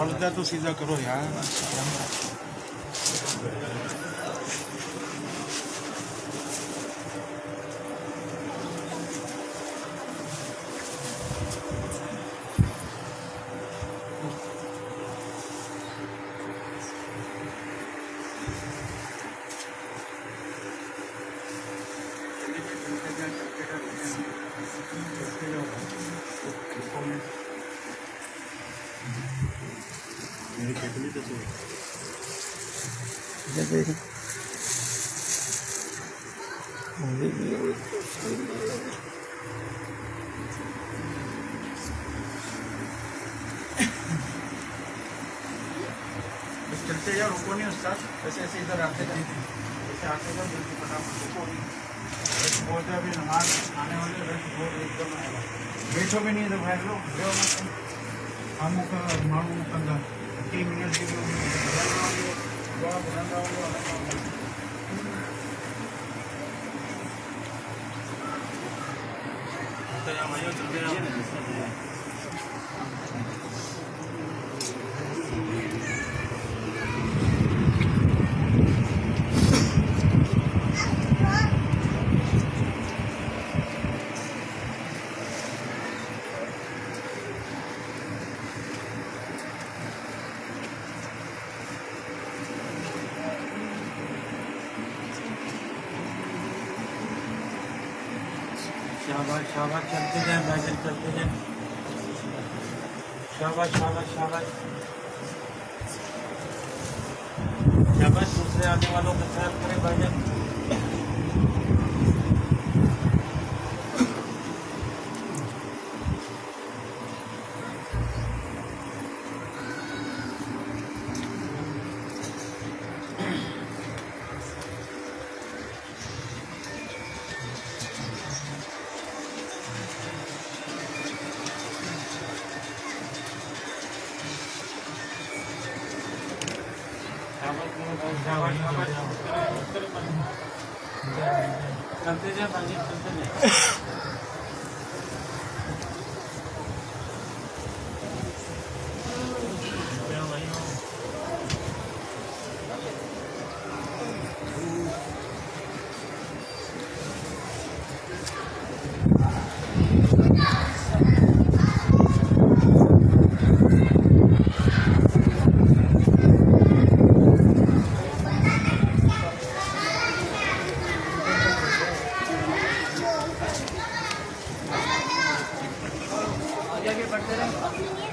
पर्दा तो सीधा करो यार। मेरी केतली तो सही देखो। चलते जाओ, रुको नहीं उस्ताद, ऐसे ऐसे इधर आते जाते ऐसे आते जाओ, जल्दी फटाफट रुको नहीं। बहुत है अभी नमाज आने वाले, बहुत एकदम आएगा। बैठो भी नहीं तो भाई लोग हम मारू कंधा 3 मिनट की शाबाश शाबाश, चलते जाए भाईजान, चलते जाए। शाबाश शाबाश शाबाश शाबाश, दूसरे आने वालों के साथ करें भाईजान। चलते जाए भाईजान, चलते जाए। आगे बढ़ते रहे।